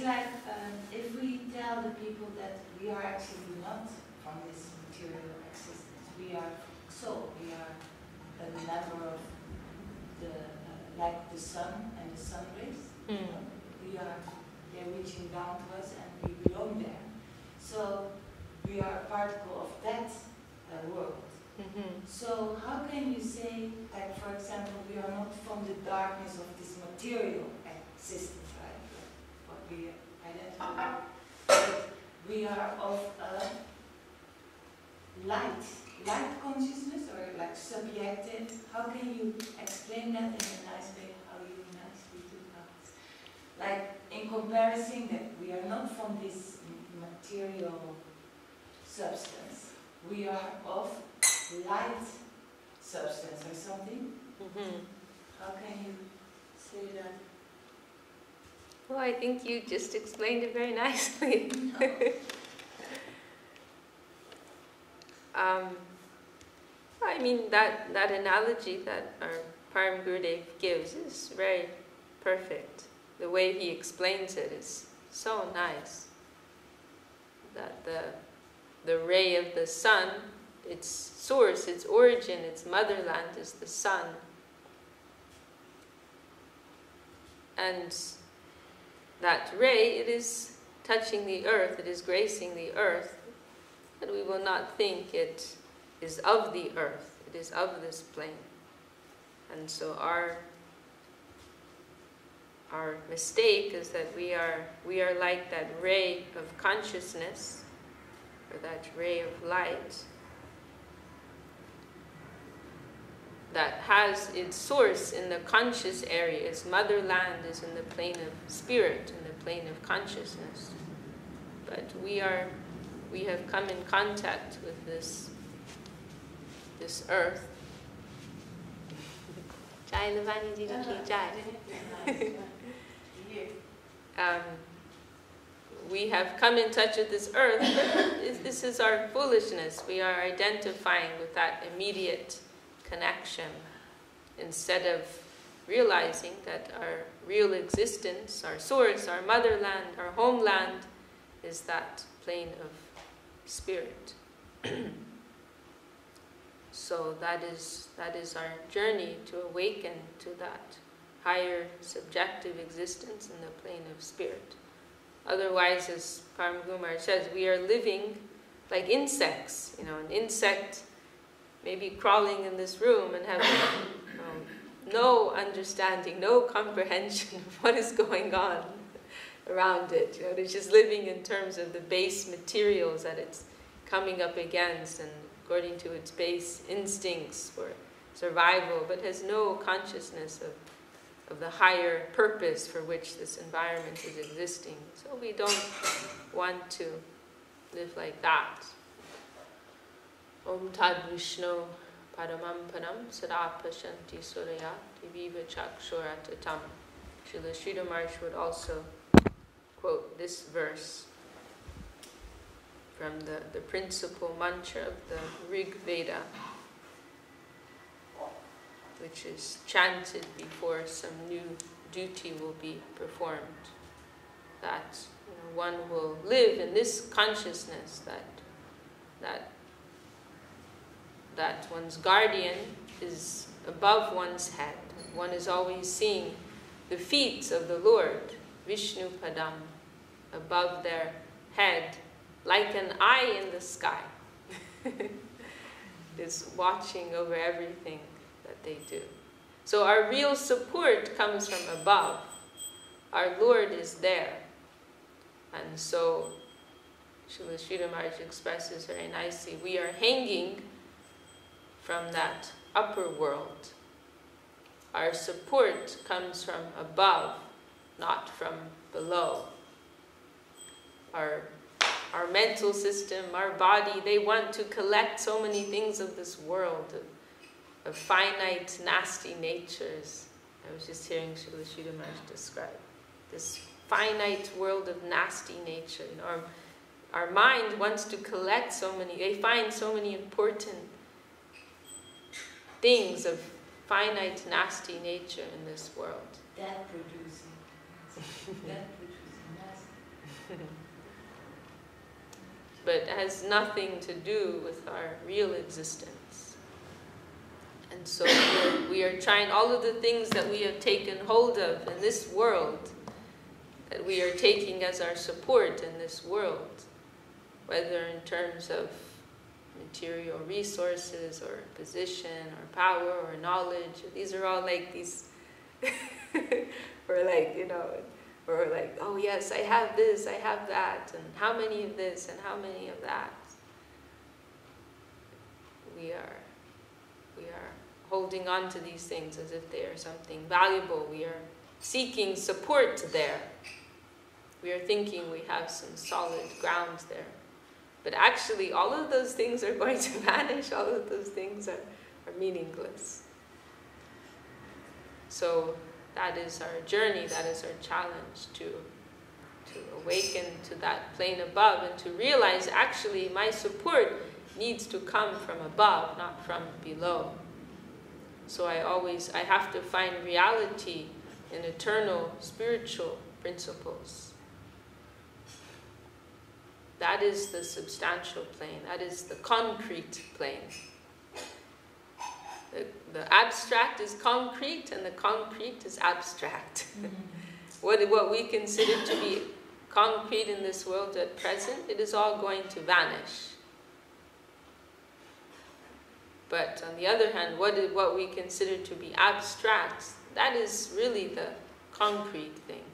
like if we tell the people that we are actually not from this material existence, we are soul, we are a member of the, like the sun and the sun rays. They're reaching down to us and we belong there. So we are a particle of that world. So how can you say that, for example, we are not from the darkness of this material existence, right? What we identify, but we are of light consciousness, or like subjective. How can you explain that in a nice way? How you nicely do that? Like in comparison, that we are not from this material substance. We are of light substance or something. How can you say that? Well, I think you just explained it very nicely. I mean, that analogy that our Param Gurudev gives is very perfect. The way he explains it is so nice. That the ray of the sun, its source, its origin, its motherland is the sun. And that ray, it is touching the earth, it is gracing the earth, but we will not think it is of the earth, it is of this plane. And so our mistake is that we are like that ray of consciousness, or that ray of light, that has its source in the conscious area. Its motherland is in the plane of spirit, in the plane of consciousness. But we have come in contact with this earth. Jai Lavani Ji Ki Jai. We have come in touch with this earth, but this is our foolishness. We are identifying with that immediate connection instead of realizing that our real existence, our source, our motherland, our homeland is that plane of spirit. So that is our journey to awaken to that higher subjective existence in the plane of spirit. Otherwise, as Param Guru Maharaj says, we are living like insects. You know, an insect maybe crawling in this room and having no understanding, no comprehension of what is going on around it. You know, it's just living in terms of the base materials that it's coming up against and according to its base instincts for survival, but has no consciousness of the higher purpose for which this environment is existing. So we don't want to live like that. Om Tad Vishnu Paramam Panam Sada Pashanti Surya Diviva Chakshuratatam. Srila Sridhar Maharaj would also quote this verse from the principal mantra of the Rig Veda, which is chanted before some new duty will be performed. That one will live in this consciousness that one's guardian is above one's head. One is always seeing the feet of the Lord, Vishnu Padam, above their head, like an eye in the sky. Is watching over everything that they do. So our real support comes from above. Our Lord is there. And so Srila Sridhar Maharaj expresses very nicely, we are hanging from that upper world. Our support comes from above, not from below. Our mental system, our body, they want to collect so many things of this world, of finite, nasty natures. I was just hearing Srila Sridhar Maharaj describe this finite world of nasty nature. You know, our mind wants to collect so many, they find so many important things of finite, nasty nature in this world. That producing. That producing nasty. But has nothing to do with our real existence. And so we are trying, all of the things that we have taken hold of in this world, that we are taking as our support in this world, whether in terms of material resources or position or power or knowledge, these are all like these, or like, you know, or like, oh yes, I have this, I have that, and how many of this and how many of that. We are holding on to these things as if they are something valuable. We are seeking support there. We are thinking we have some solid ground there. But actually, all of those things are going to vanish. All of those things are meaningless. So that is our journey, that is our challenge, to awaken to that plane above and to realize actually my support needs to come from above, not from below. So I have to find reality in eternal spiritual principles. That is the substantial plane, that is the concrete plane. The abstract is concrete and the concrete is abstract. What we consider to be concrete in this world at present, it is all going to vanish. But on the other hand, what we consider to be abstract, that is really the concrete thing,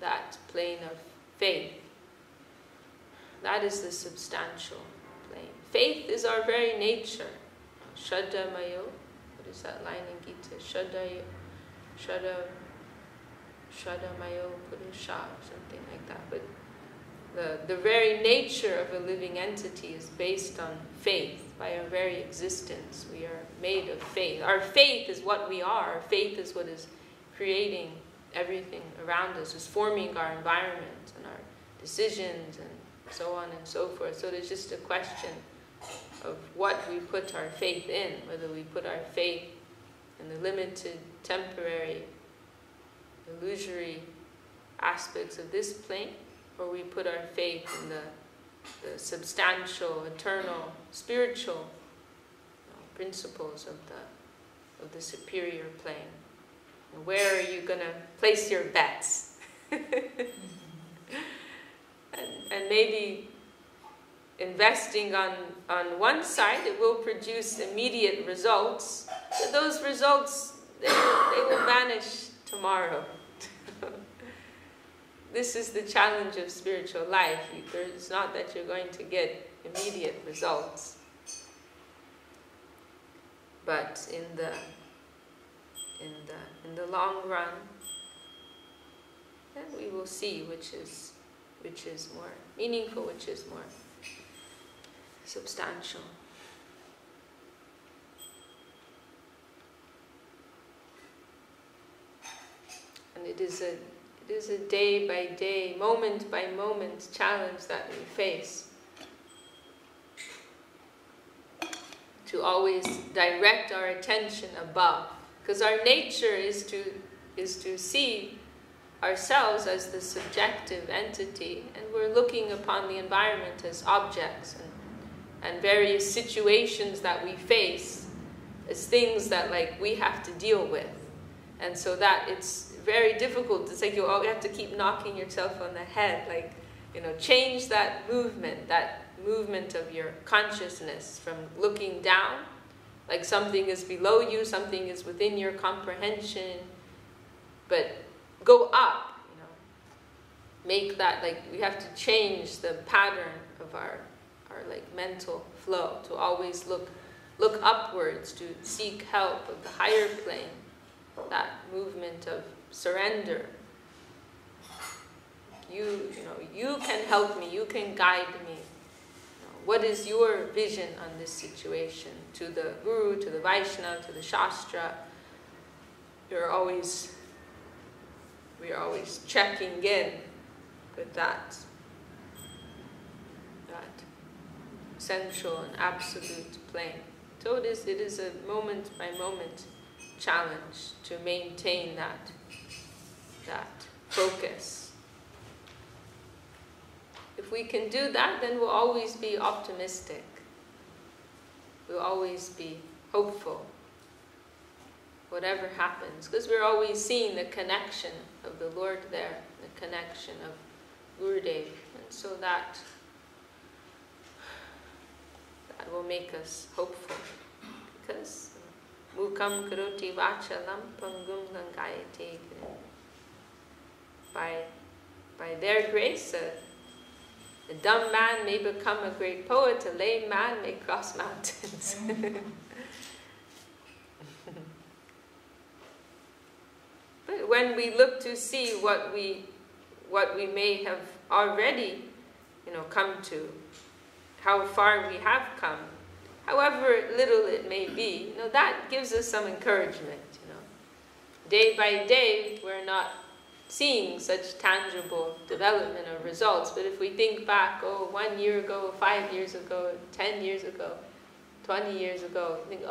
that plane of faith. That is the substantial plane. Faith is our very nature. Shraddha mayo. What is that line in Gita? Shraddha mayo purusha, or something like that. But the very nature of a living entity is based on faith. By our very existence, we are made of faith. Our faith is what we are. Our faith is what is creating everything around us, is forming our environment and our decisions and so on and so forth. So there's just a question of what we put our faith in, whether we put our faith in the limited, temporary, illusory aspects of this plane, or we put our faith in the substantial, eternal, spiritual principles of the superior plane. And where are you going to place your bets? And maybe investing on one side, it will produce immediate results, but those results, they will vanish tomorrow. This is the challenge of spiritual life. It's not that you're going to get immediate results, but in the long run, then we will see which is more meaningful, which is more substantial. And it is a day by day, moment by moment challenge that we face. To always direct our attention above. Because our nature is to see ourselves as the subjective entity, and we're looking upon the environment as objects and various situations that we face as things that we have to deal with. And so that it's very difficult. It's like you have to keep knocking yourself on the head, change that movement of your consciousness from looking down, like something is below you, something is within your comprehension, but go up, make that, we have to change the pattern of our mental flow, to always look upwards, to seek help of the higher plane, that movement of surrender. You can help me, you can guide me. What is your vision on this situation? To the Guru, to the Vaishnava, to the Shastra, we are always checking in with that central and absolute plane. So it is a moment by moment challenge to maintain that focus. we can do that, then we'll always be optimistic. We'll always be hopeful, whatever happens, because we're always seeing the connection of the Lord there, the connection of Gurudev, and so that will make us hopeful, because mukam karoti vachalam pangum langayate, by their grace, a dumb man may become a great poet, a lame man may cross mountains. But when we look to see what we may have already, come to, how far we have come, however little it may be, that gives us some encouragement. Day by day, we're not seeing such tangible development or results. But if we think back, 1 year ago, 5 years ago, 10 years ago, 20 years ago, think,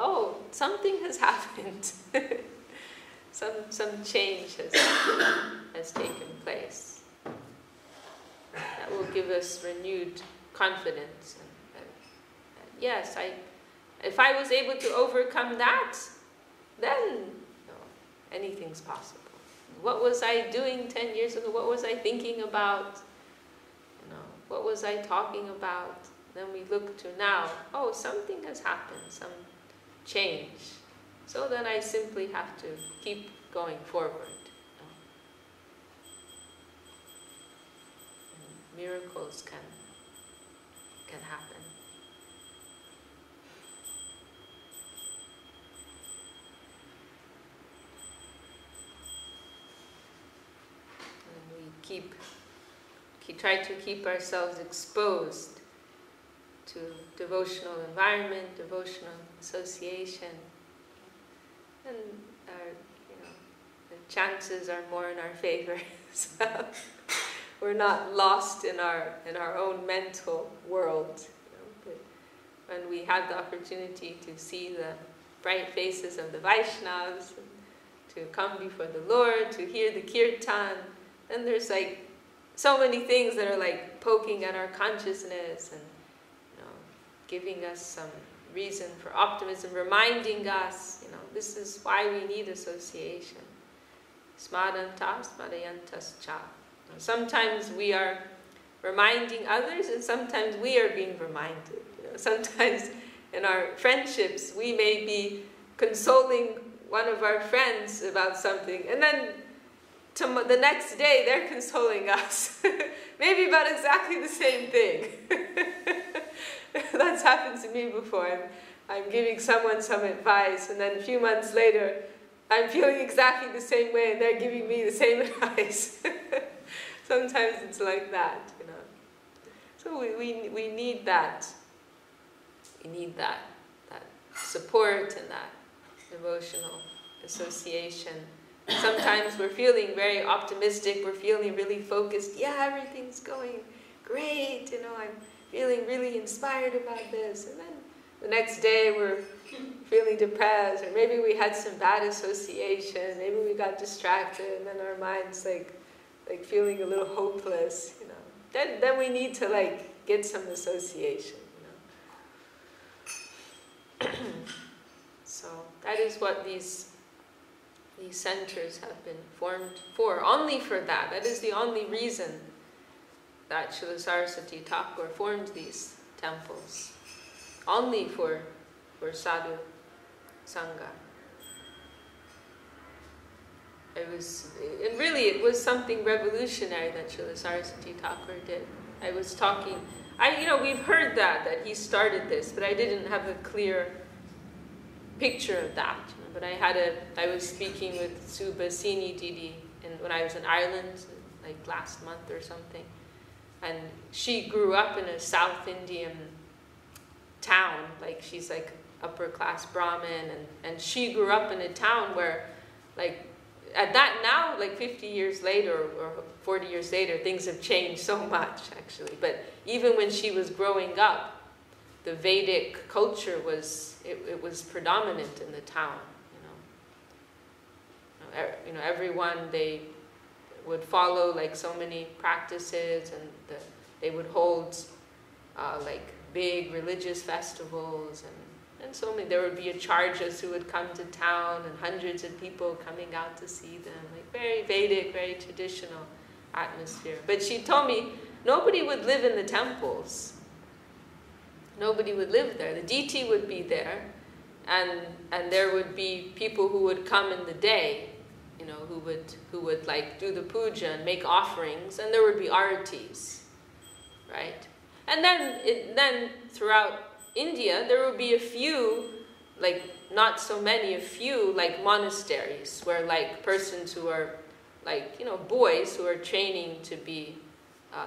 something has happened. some change has taken place. That will give us renewed confidence. And yes, if I was able to overcome that, then anything's possible. What was I doing 10 years ago? What was I thinking about? What was I talking about? Then we look to now, something has happened, some change. So then I simply have to keep going forward. And miracles can happen. Try to keep ourselves exposed to devotional environment, devotional association, and the chances are more in our favor. So we're not lost in our own mental world. But when we have the opportunity to see the bright faces of the Vaishnavas, to come before the Lord, to hear the kirtan, then there's so many things that are poking at our consciousness and giving us some reason for optimism, reminding us, this is why we need association. Smadantas, smadayantas cha. Sometimes we are reminding others, and sometimes we are being reminded. Sometimes in our friendships, we may be consoling one of our friends about something, and then the next day they're consoling us, maybe about exactly the same thing. That's happened to me before. I'm giving someone some advice, and then a few months later, I'm feeling exactly the same way, and they're giving me the same advice. Sometimes it's like that, So we need that. We need that support and that emotional association. Sometimes we're feeling very optimistic, we're feeling really focused. Yeah, everything's going great, I'm feeling really inspired about this. And then the next day we're feeling depressed, or maybe we had some bad association, maybe we got distracted, and then our mind's like feeling a little hopeless, Then we need to get some association, So that is what these centers have been formed for, only for that. That is the only reason that Srila Saraswati Thakur formed these temples. Only for sadhu sangha. It was something revolutionary that Srila Saraswati Thakur did. I was talking, we've heard that he started this, but I didn't have a clear picture of that. But I was speaking with Subhasini Didi when I was in Ireland, last month or something. And she grew up in a South Indian town, she's upper class Brahmin, and she grew up in a town where, at that now, 50 years later or 40 years later, things have changed so much, actually. But even when she was growing up, the Vedic culture was predominant in the town. Everyone, they would follow so many practices, and they would hold like big religious festivals, and so many. There would be acharyas who would come to town, and hundreds of people coming out to see them. Like very Vedic, very traditional atmosphere. But she told me nobody would live in the temples. Nobody would live there. The deity would be there, and there would be people who would come in the day, you know, who would like do the puja and make offerings, and there would be aratis, right? And then throughout India, there would be a few, like not so many, a few like monasteries where like persons who are like, you know, boys who are training to be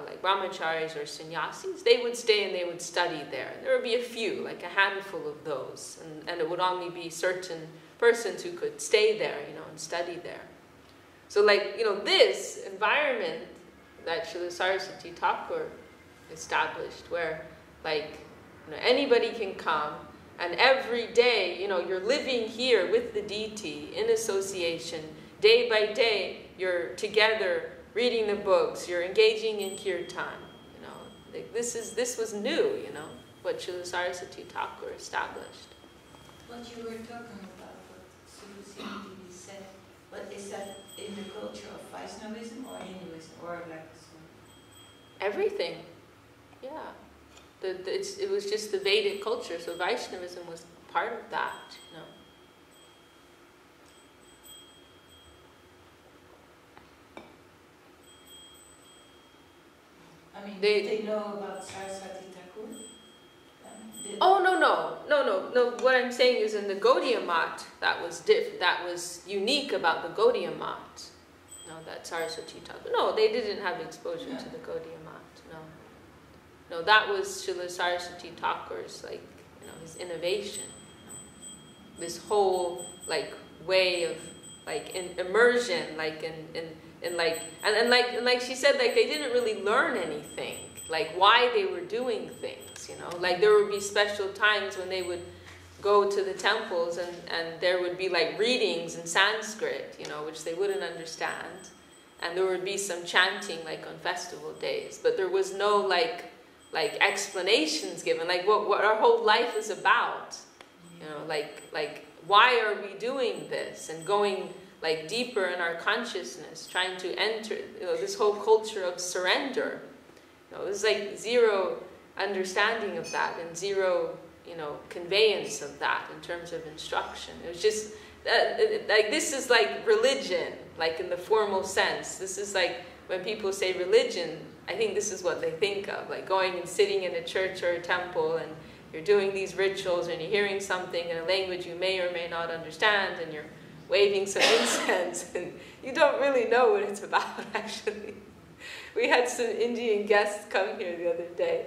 like brahmacharis or sannyasis, they would stay and they would study there. And there would be a few, like a handful of those, and it would only be certain persons who could stay there, you know, and study there. So like, you know, this environment that Srila Saraswati Thakur established, where like, you know, anybody can come, and every day, you know, you're living here with the deity in association, day by day, you're together reading the books, you're engaging in kirtan, you know, like this was new, you know, what Srila Saraswati Thakur established. What you were talking about, what Srila said, what they said in the culture of Vaishnavism or Hinduism, or like everything, yeah. It was just the Vedic culture, so Vaishnavism was part of that, you know. I mean, they know about Saraswati Thakur? Oh, no. What I'm saying is in the Gaudiya Math, that was unique about the Gaudiya Math. No, that Saraswati Thakur. No, they didn't have exposure to the Gaudiya Math, no. No, that was Srila Saraswati Thakur's, like, you know, his innovation. You know? This whole, like, way of, like, immersion, like, in like, and like she said, like, they didn't really learn anything, like, why they were doing things, you know? Like, there would be special times when they would go to the temples, and there would be, like, readings in Sanskrit, you know, which they wouldn't understand. And there would be some chanting, like, on festival days. But there was no, like explanations given, like what our whole life is about, you know, like why are we doing this, and going like deeper in our consciousness, trying to enter, you know, this whole culture of surrender. You know, there's like zero understanding of that, and zero, you know, conveyance of that in terms of instruction. It was just like, this is like religion, like in the formal sense. This is like when people say religion, I think this is what they think of, like going and sitting in a church or a temple, and you're doing these rituals, and you're hearing something in a language you may or may not understand, and you're waving some incense, and you don't really know what it's about, actually. We had some Indian guests come here the other day,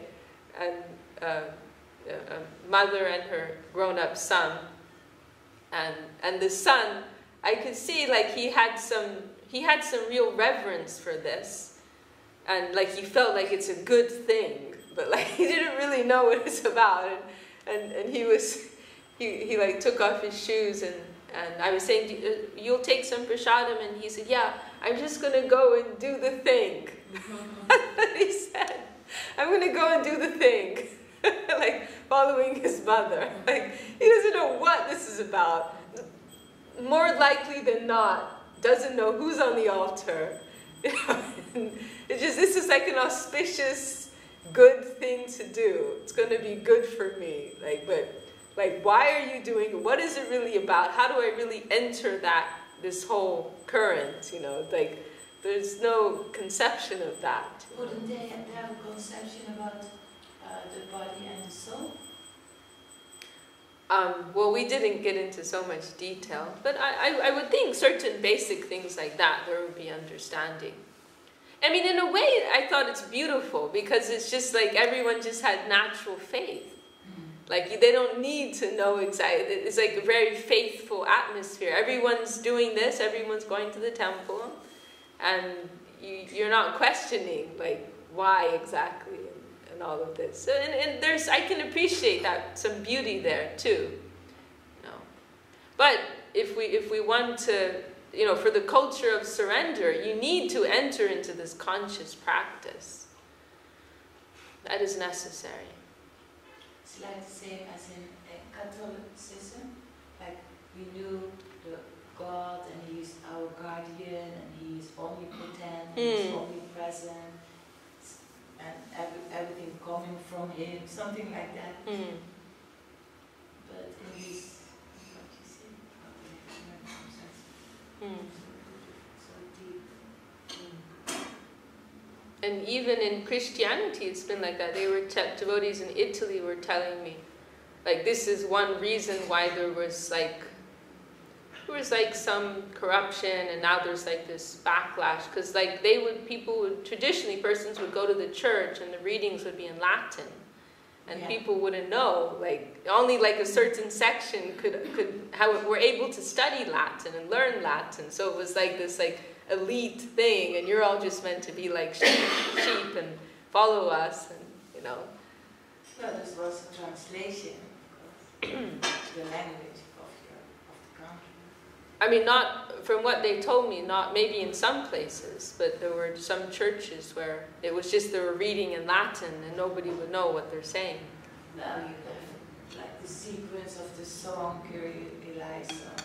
and a mother and her grown-up son, and the son, I could see like he had some real reverence for this. And like he felt like it's a good thing, but like he didn't really know what it's about. And he like took off his shoes, and I was saying, you'll take some prasadam, and he said, yeah, I'm just gonna go and do the thing. He said, I'm gonna go and do the thing. Like following his mother. Like he doesn't know what this is about. More likely than not, doesn't know who's on the altar. You know, it's just, this is like an auspicious, good thing to do. It's going to be good for me. Like, but, like, why are you doing it? What is it really about? How do I really enter this whole current? You know, like, there's no conception of that. Wouldn't they have a conception about the body and the soul? Well, we didn't get into so much detail, but I would think certain basic things like that, there would be understanding. I mean, in a way, I thought it's beautiful, because it's just like everyone just had natural faith. Like, they don't need to know exactly. It's like a very faithful atmosphere. Everyone's doing this, everyone's going to the temple, and you're not questioning, like, why exactly. And all of this, so, and there's, I can appreciate that, some beauty there too, you know. But if we want to, you know, for the culture of surrender, you need to enter into this conscious practice. That is necessary. It's like the same as in Catholicism. Like we knew the God and He is our guardian and He is omnipotent, and He is omnipresent, and everything coming from Him, something like that. But in this, what you say, so deep. And even in Christianity, it's been like that. They were devotees in Italy were telling me, like, this is one reason why there was like some corruption, and now there's like this backlash, because like traditionally persons would go to the church and the readings would be in Latin, and people wouldn't know, like only like a certain section were able to study Latin and learn Latin. So it was like this like elite thing, and you're all just meant to be like sheep and follow us, and you know. Well, this was a translation, of course, the language of the country. I mean, not from what they told me, not maybe in some places, but there were some churches where it was just they were reading in Latin and nobody would know what they're saying. Now you have like the sequence of the song, Kyrie eleison,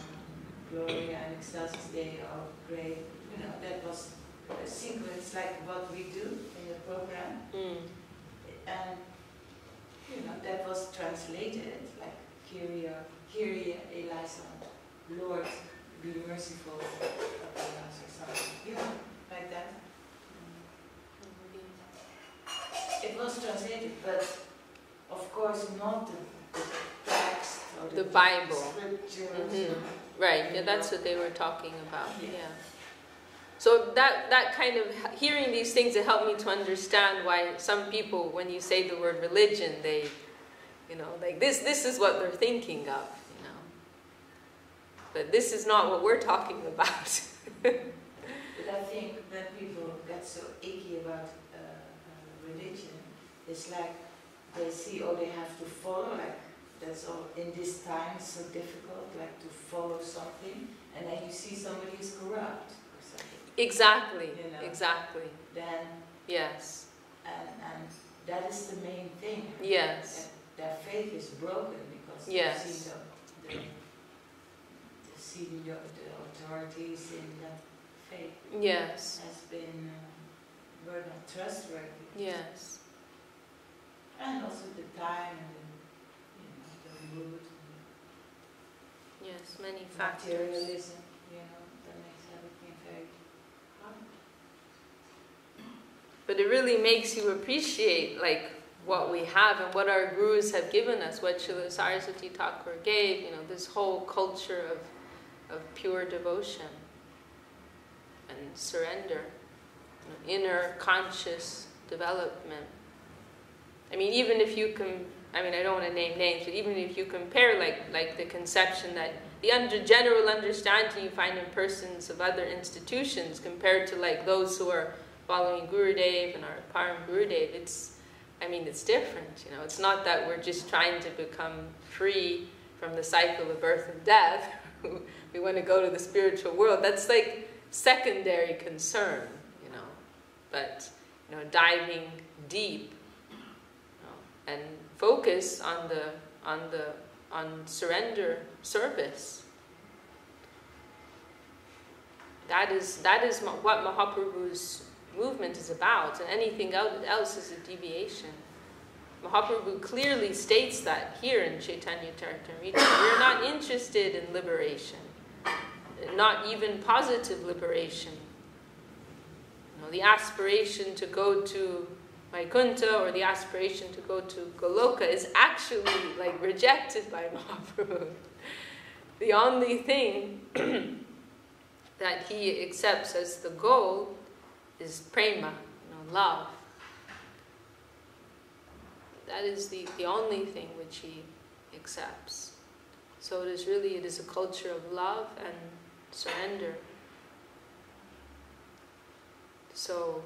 Gloria and Excelsis Dei are great. You know, that was a sequence like what we do in the program. And you know, that was translated like Kyrie eleison, Lord, be merciful upon us, or something, you know, like that. It was translated, but of course not the text or the Bible, scriptures. Right? Yeah, that's what they were talking about. Yeah. So that kind of hearing these things, it helped me to understand why some people, when you say the word religion, they, you know, like this is what they're thinking of. But this is not what we're talking about. But I think when people get so icky about religion, it's like they see, they have to follow, like that's all, in this time it's so difficult, like to follow something, and then you see somebody who's corrupt or something. Exactly, you know, exactly. Then, yes. And that is the main thing. Yes. Their faith is broken because yes. they see the authorities in that faith yes. has been were not trustworthy. Yes. And also the time and the mood. Yes, many factors. Materialism, that makes everything very hard. But it really makes you appreciate like what we have and what our gurus have given us, what Srila Saraswati Thakur gave, this whole culture of pure devotion and surrender, inner conscious development. I mean, even if you can, I don't want to name names, but even if you compare like the conception that the general understanding you find in persons of other institutions compared to like those who are following Gurudev and our Param Gurudev, it's different, It's not that we're just trying to become free from the cycle of birth and death. We want to go to the spiritual world. That's like secondary concern, But, diving deep, and focus on surrender service. That is what Mahaprabhu's movement is about, and anything else is a deviation. Mahaprabhu clearly states that here in Chaitanya Charitamrita. We're not interested in liberation, not even positive liberation. The aspiration to go to Vaikuntha or the aspiration to go to Goloka is actually like rejected by Mahaprabhu. The only thing that he accepts as the goal is prema, love. That is the only thing which he accepts. So it is a culture of love and surrender. So,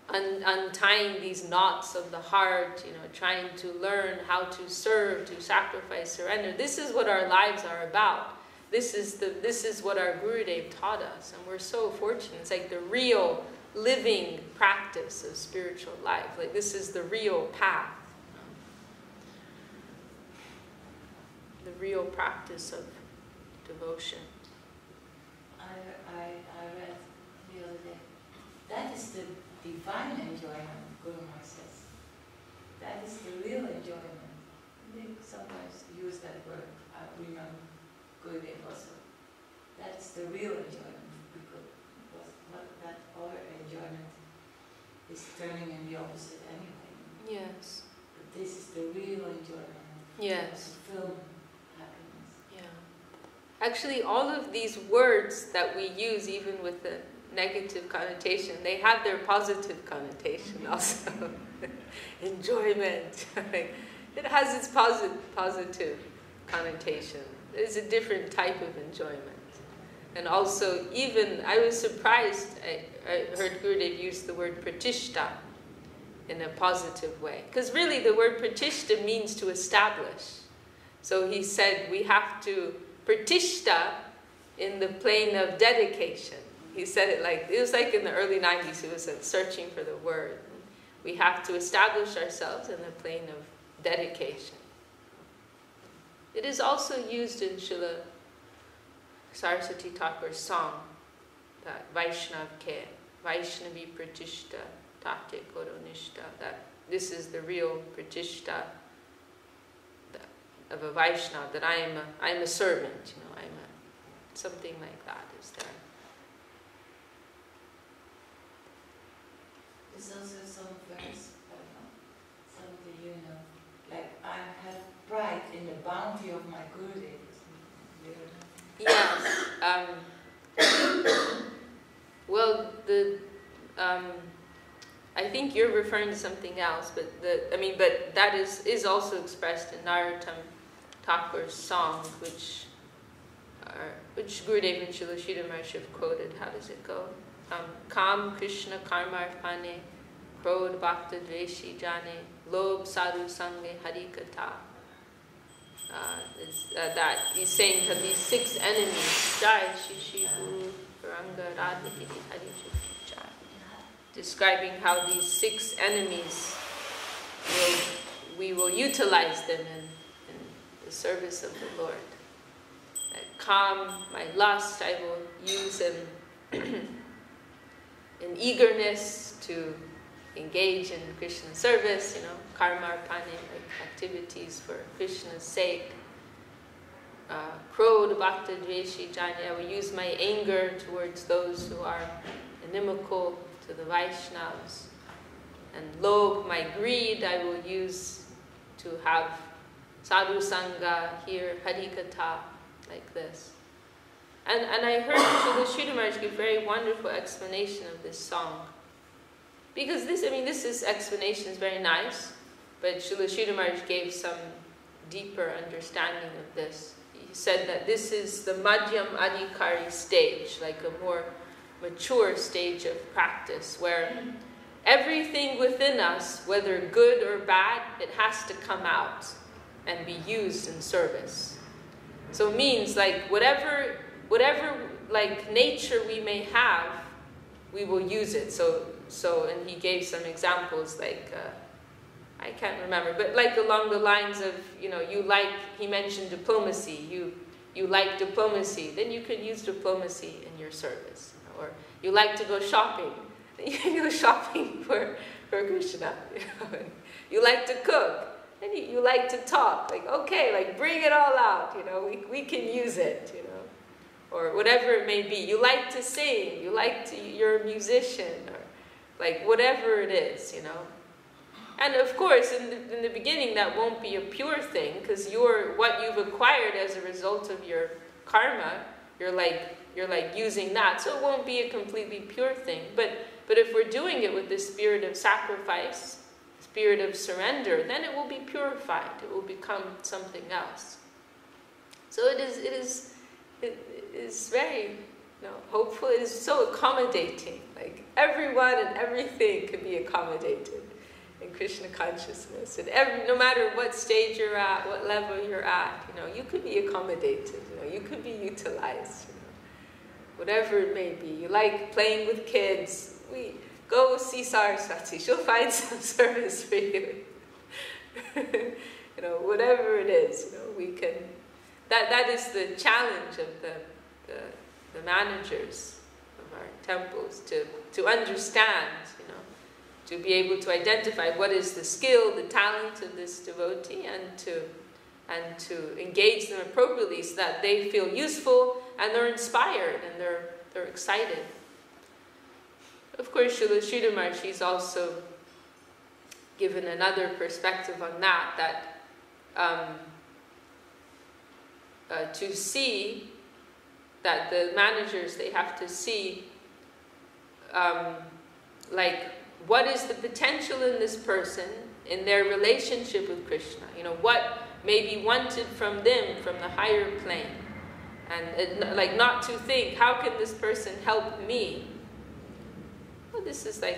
untying these knots of the heart, trying to learn how to serve, to sacrifice, surrender. This is what our lives are about. This is what our Gurudev taught us, and we're so fortunate. It's like the real living practice of spiritual life. Like this is the real path. The real practice of devotion. I read the other day, that is the divine enjoyment, Guru Maharaj says. That is the real enjoyment. They sometimes use that word, I remember Gurudev also. That's the real enjoyment, because that other enjoyment is turning in the opposite anyway. Yes. But this is the real enjoyment. Yes. Film happiness. Yeah. Actually, all of these words that we use, even with the negative connotation, they have their positive connotation also. Enjoyment. It has its positive connotation. It's a different type of enjoyment. And also, even, I was surprised, I heard Gurudev use the word pratishta in a positive way. Because really the word pratishta means to establish. So he said we have to pratishta in the plane of dedication. He said it was like in the early 90s, he was searching for the word. We have to establish ourselves in the plane of dedication. It is also used in Srila Saraswati Thakur's song, that Vaishnav ke, Vaishnavi pratishta, tate koronishta, that this is the real pratishta of a Vaishnav, that I am a servant, something like that is there. There's also some verse, I don't know, something you know, like I have pride in the bounty of my Gurudev. Yes. Well, I think you're referring to something else, but but that is also expressed in Narottam Thakur's song, which Gurudev and Srila Sridhar Maharaj have quoted. How does it go? Kam Krishna Karmarpane, Krodh Bhakta Dveshi Jane, Lobh Sadhu Sange Hari Katha. That he's saying that these 6 enemies, Jai Shishi Guru Paranga Radhagiri Hari Jai, describing how these 6 enemies we will utilize them in the service of the Lord. That calm, my lust, I will use in eagerness to engage in Krishna service, karma arpane, like activities for Krishna's sake. Krodh bhakta dveshi jani, I will use my anger towards those who are inimical to the Vaishnavas. And lobh, my greed, I will use to have sadhu sangha, hear harikatha, like this. And I heard Srila Sridhar Maharaj give a very wonderful explanation of this song. Because this explanation is very nice, but Srila Sridhar Maharaj gave some deeper understanding of this. He said that this is the Madhyam Adhikari stage, like a more mature stage of practice, where everything within us, whether good or bad, it has to come out and be used in service. So it means like whatever like nature we may have, we will use it. So and he gave some examples like, I can't remember, but like along the lines of, he mentioned diplomacy, you like diplomacy, then you could use diplomacy in your service. Or you like to go shopping, then you can go shopping for Krishna. You like to cook, and you like to talk, like, okay, like bring it all out, we can use it, or whatever it may be. You like to sing, you're a musician, or like whatever it is, And of course, in the beginning, that won't be a pure thing, because what you've acquired as a result of your karma, you're like using that, so it won't be a completely pure thing. But if we're doing it with the spirit of sacrifice, spirit of surrender, then it will be purified. It will become something else. So it is very hopeful. It is so accommodating. Like everyone and everything can be accommodated in Krishna consciousness. And no matter what stage you're at, what level you're at, you could be accommodated. You could be utilized. Whatever it may be. You like playing with kids, go see Saraswati. She'll find some service for you. Whatever it is, we can. That is the challenge of the managers of our temples, to understand, to be able to identify what is the skill, the talent of this devotee, and to engage them appropriately so that they feel useful and they're inspired and they're excited. Of course, Srila Sridhar Maharshi also given another perspective on that to see that the managers, they have to see what is the potential in this person in their relationship with Krishna. What may be wanted from them from the higher plane. And not to think, how can this person help me? Well, this is in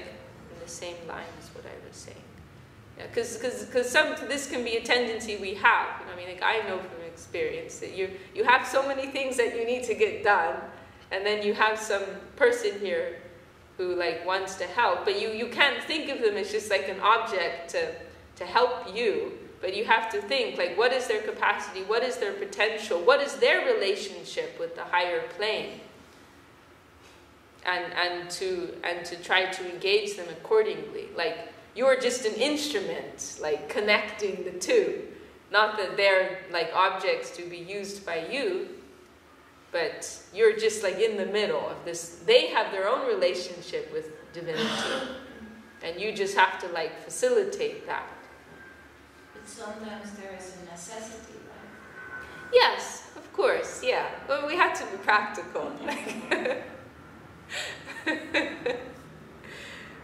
the same line as what I was saying. Because this can be a tendency we have. I know from experience that you have so many things that you need to get done, and then you have some person here who wants to help, but you can't think of them as just an object to help you, but you have to think what is their capacity, what is their potential, what is their relationship with the higher plane, and to try to engage them accordingly. You're just an instrument, connecting the two. Not that they're objects to be used by you, but you're just in the middle of this. They have their own relationship with divinity, and you just have to facilitate that. But sometimes there is a necessity, right? Yes, of course, yeah. But we have to be practical.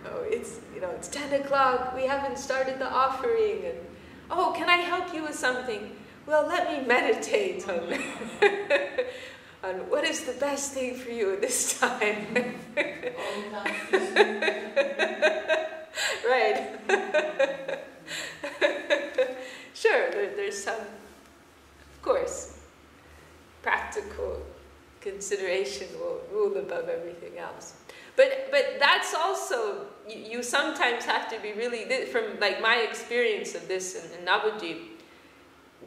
Oh, it's 10 o'clock, we haven't started the offering, and oh, can I help you with something? Well, let me meditate on on what is the best thing for you at this time. Right. Sure, there's some, of course, practical consideration will rule above everything else. But that's also, you sometimes have to be really, from my experience of this in Navadvip,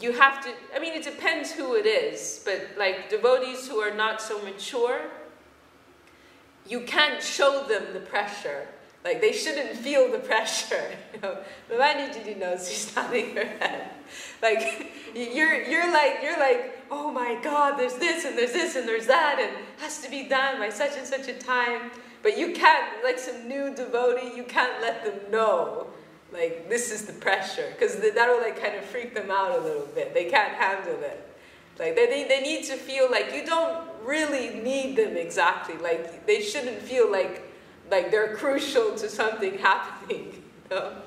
you have to, it depends who it is, but devotees who are not so mature, you can't show them the pressure. They shouldn't feel the pressure. Bhavani knows, she's nodding her head. You're like, oh my God, there's this and there's this and there's that, and it has to be done by such and such a time. But you can't, some new devotee, you can't let them know, this is the pressure, because that'll kind of freak them out a little bit. They can't handle it. They need to feel you don't really need them exactly. They shouldn't feel like they're crucial to something happening. I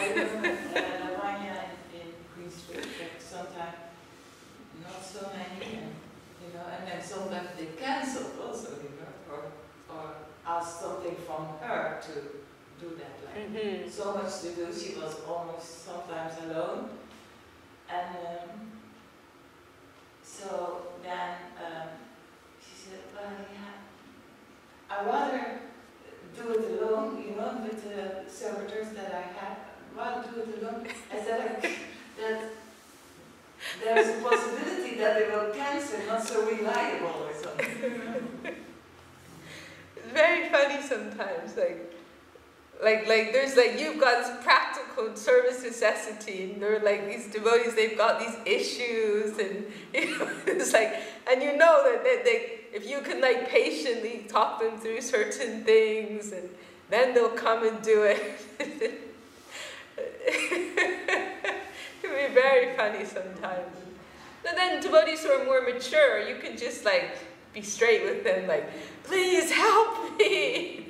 remember Lavanya in Queen Street, sometimes not so many, and then sometimes they cancel also, or ask something from her to do that. So much to do, she was almost sometimes alone, and so then she said, well, yeah, I rather do it alone, with the servitors that I have. Rather do it alone. I said that there's a possibility that they will cancel, not so reliable or something. It's very funny sometimes, there's you've got this practical service necessity, and they're these devotees, they've got these issues, and it's and that they, if you can very talk them through certain things, and then they'll come and do it. It can be very funny sometimes. And then devotees who are more mature, you can just be straight with them, please help me.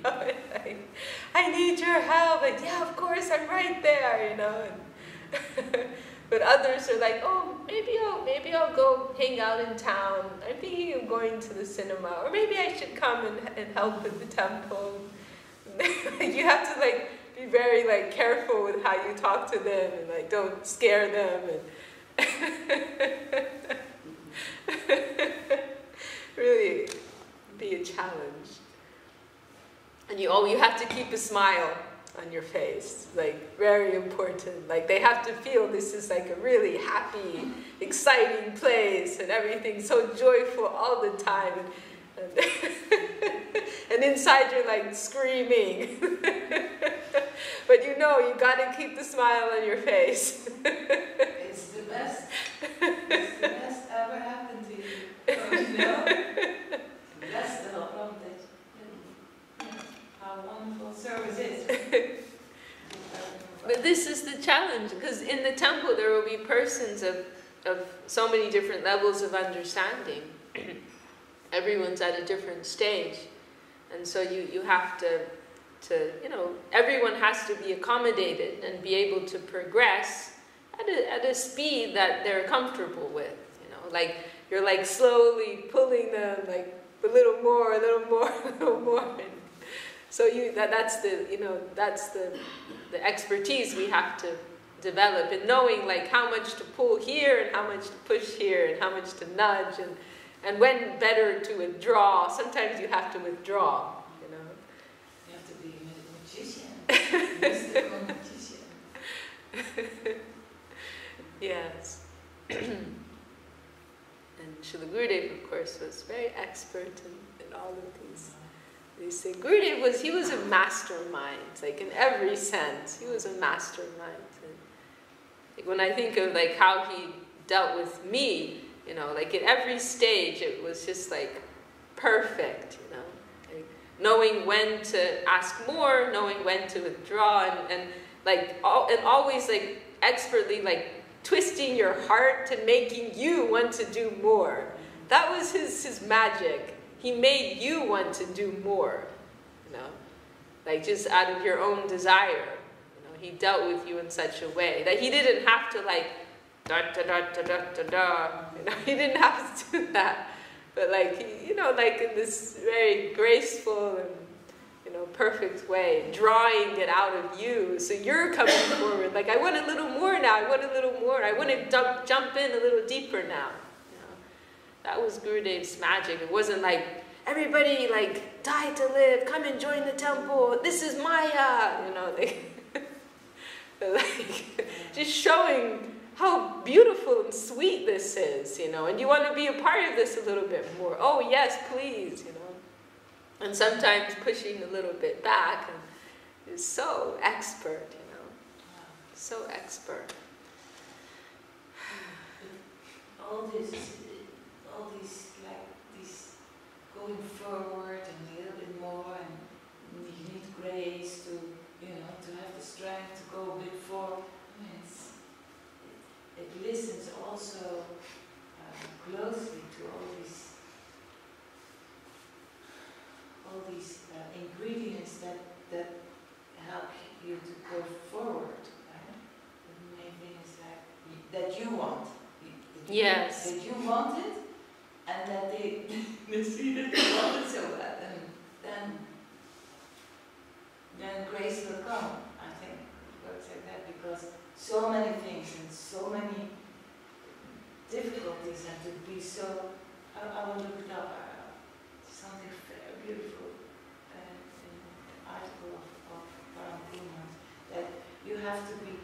I need your help. Yeah, of course, I'm right there. But others are oh, maybe I'll go hang out in town. I'm thinking of going to the cinema, or maybe I should come and help at the temple. You have to be very careful with how you talk to them, and don't scare them, and really be a challenge. And you have to keep a smile on your face, like very important. Like they have to feel this is like a really happy, exciting place, and everything's so joyful all the time. And inside you're like screaming. But you know, you gotta keep the smile on your face. It's the best. It's the best ever happened to you. You know? That's the whole problem. How wonderful service is. But this is the challenge, because in the temple there will be persons of so many different levels of understanding. Everyone's at a different stage. And so you have to, everyone has to be accommodated and be able to progress at a speed that they're comfortable with. Like you're like slowly pulling them like a little more, a little more, a little more. So that's the expertise we have to develop in knowing like how much to pull here and how much to push here and how much to nudge and when better to withdraw. Sometimes you have to withdraw, You have to be a magician, mystical magician. Yes. And Srila Gurudev, of course, was very expert in all of these. They say Gurudev was a mastermind, like in every sense. He was a mastermind. And like when I think of like how he dealt with me, like at every stage it was just like perfect, like knowing when to ask more, knowing when to withdraw, and always like expertly like twisting your heart to making you want to do more. That was his magic. He made you want to do more, like just out of your own desire. He dealt with you in such a way that he didn't have to like da da da da da da da. He didn't have to do that, but like he, like in this very graceful and perfect way, drawing it out of you. So you're coming forward. Like I want a little more now. I want a little more. I want to jump in a little deeper now. That was Gurudev's magic. It wasn't like everybody like die to live. Come and join the temple. This is Maya. But like just showing how beautiful and sweet this is, and you want to be a part of this a little bit more. Oh yes, please, And sometimes pushing a little bit back and is so expert, so expert. All these going forward and a little bit more, and you need grace to have the strength to go a bit forward. It listens also closely to all these ingredients that help you to go forward. Right? The main thing is that you want. Yes. That you want it, and that they see that you want it so bad, and then grace will come. I think it works like that, because so many things and so many difficulties, and to be so. I will look it up. Something very beautiful in an article of Param Kumar, that you have to be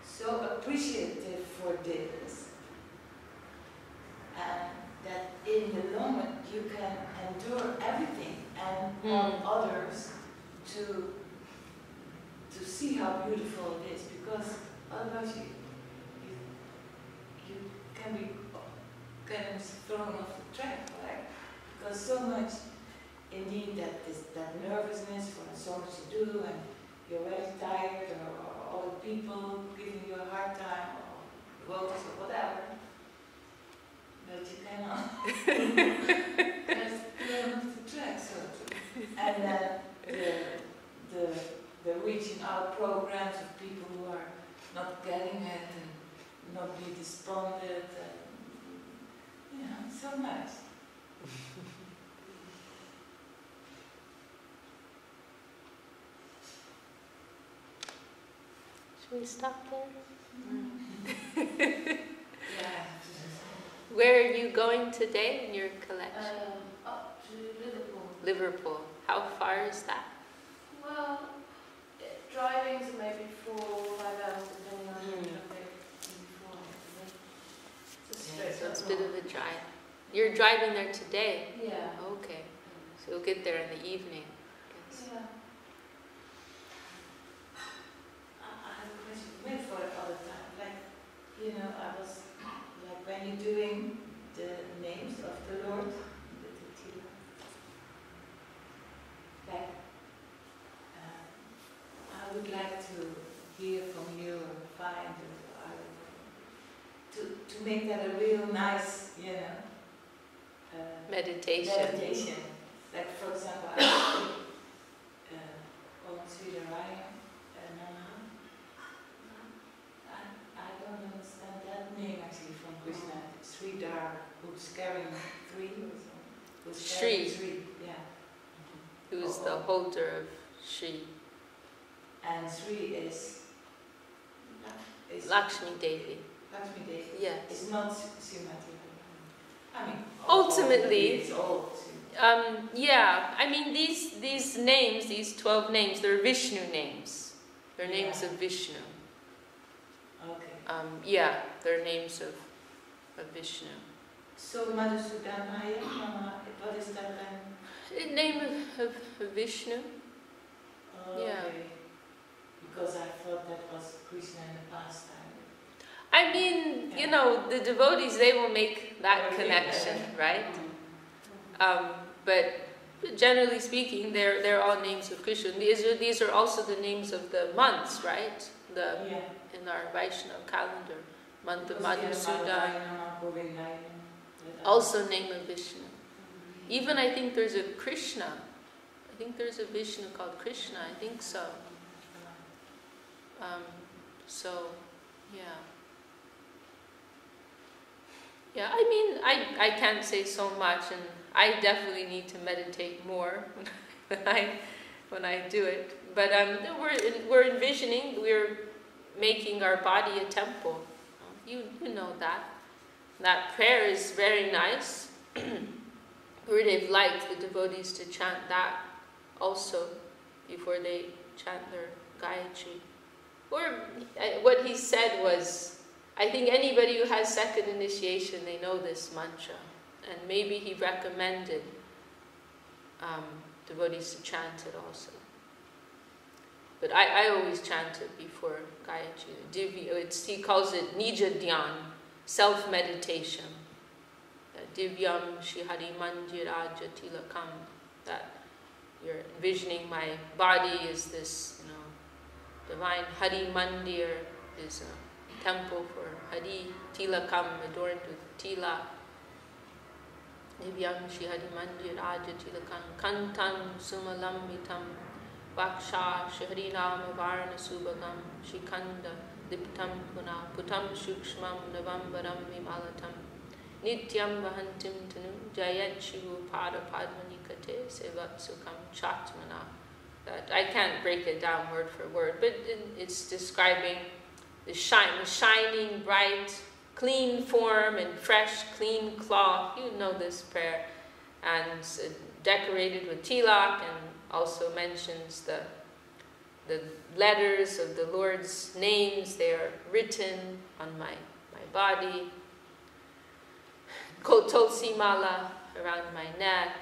so appreciative for this, and that in the long run you can endure everything and help others to see how beautiful it is, because otherwise you can be kind of thrown off the track, right? Because so much indeed that nervousness for so much to do, and you're very tired, or all the people giving you a hard time, or voters or whatever, but you cannot just thrown off the track, and then the reaching out programs of people who are not getting it and not be despondent, and so much. Should we stop there? Yeah. Where are you going today in your collection? Up to Liverpool. Liverpool. How far is that? Well, driving is maybe 4 or 5 hours depending on the traffic. So it's a bit of a drive. You're driving there today? Yeah. Okay. So you'll get there in the evening, I guess. Yeah. I have a question. Wait for it all the time. Like, you know, I was like when you're doing the names of the Lord, like, I would like to hear from you or find to make that a real nice, you know, meditation. Like, for example, I speak Om Sri Raya, I don't understand that name actually from Krishna. Sridhar, who's carrying 3 or something. Who's carrying 3, yeah. Who's the holder of Shri. And Sri is Lakshmi Devi. Lakshmi Devi. Yes. It's not Srimati. I mean, ultimately, it's old. yeah, I mean these names, these 12 names, they're Vishnu names. They're names of Vishnu. Okay. Yeah, they're names of Vishnu. So Madhusudanaya, what is that then? Name of Vishnu. Okay. Yeah. Because I thought that was Krishna in the past time. I mean, you know, the devotees, they will make that connection, right? But generally speaking, they're all names of Krishna. These are also the names of the months, right? In our Vaishnava calendar, month of Madhusudan, also name of Vishnu. Even I think there's a Krishna. I think there's a Vishnu called Krishna. I think so. So, yeah. Yeah, I mean, I can't say so much, and I definitely need to meditate more when I do it. But we're envisioning, we're making our body a temple. You know that. That prayer is very nice. Gurudev liked the devotees to chant that also before they chant their Gayatri. Or what he said was, I think anybody who has second initiation, they know this mantra. And maybe he recommended devotees to chant it also. But I always chant it before Gayatri. Devi, he calls it Nija Dhyan, self-meditation. Divyam Shihari Manjiraja Tilakam. That you're envisioning my body is this, you know, divine Hari Mandir, is a temple for Hari, Tilakam, adorned with Tila. Divyam Shihari Manjiraja Tilakam, Kantam Sumalambitam, Vaksha Shihrinama Varna Subhagam, Shikanda Diptam Puna, Putam Shukshmam Navambaram Vimalatam, Nityam Vahantim Tanu, Jayat Shivu Pada Padmanikate, Sevatsukam Chatmana. That I can't break it down word for word, but it's describing the shining, bright, clean form and fresh, clean cloth. You know this prayer. And decorated with tilak, and also mentions the letters of the Lord's names. They are written on my body. Tulsi mala around my neck.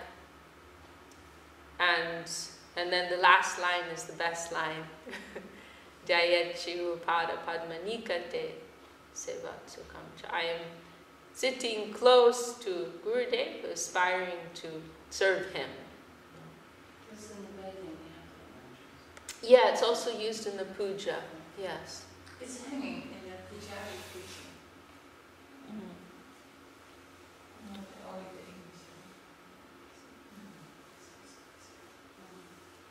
And then the last line is the best line. Jayat Shivu Pada Padmanikate Sevatsukam. I am sitting close to Gurudev, aspiring to serve him. Yeah, it's also used in the puja. Yes. It's hanging in the pujari preaching.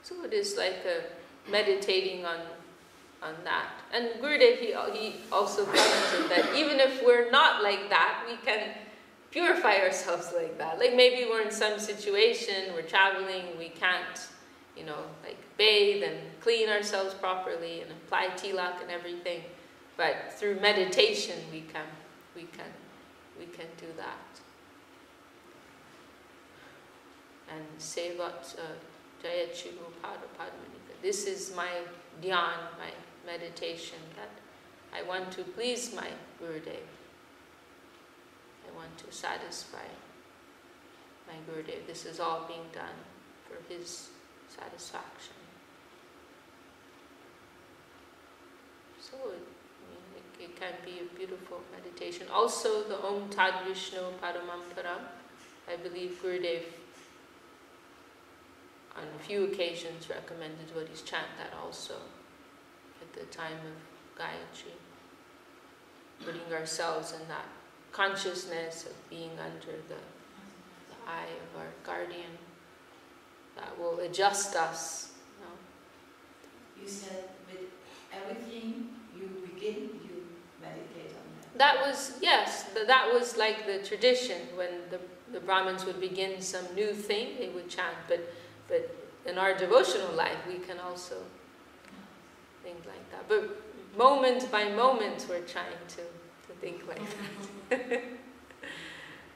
So it is like meditating on that. And Gurudev, he also commented that even if we're not like that, we can purify ourselves like that. Like maybe we're in some situation, we're traveling, we can't, you know, like bathe and clean ourselves properly and apply tilak and everything. But through meditation, we can do that. And sevat Jayat Shivu Pada Padmanikate. this is my dhyan, my meditation, that I want to please my Gurudev. I want to satisfy my Gurudev. This is all being done for his satisfaction. So it can be a beautiful meditation. Also the Om Tad Vishnu Paramam Param, I believe Gurudev on a few occasions recommended devotees chant that also at the time of Gayatri, putting ourselves in that consciousness of being under the eye of our guardian. That will adjust us. You said with everything you begin, you meditate on that. That was, yes, that was like the tradition. When the Brahmins would begin some new thing, they would chant. But in our devotional life, we can also think like that. But moment by moment, we're trying to think like that.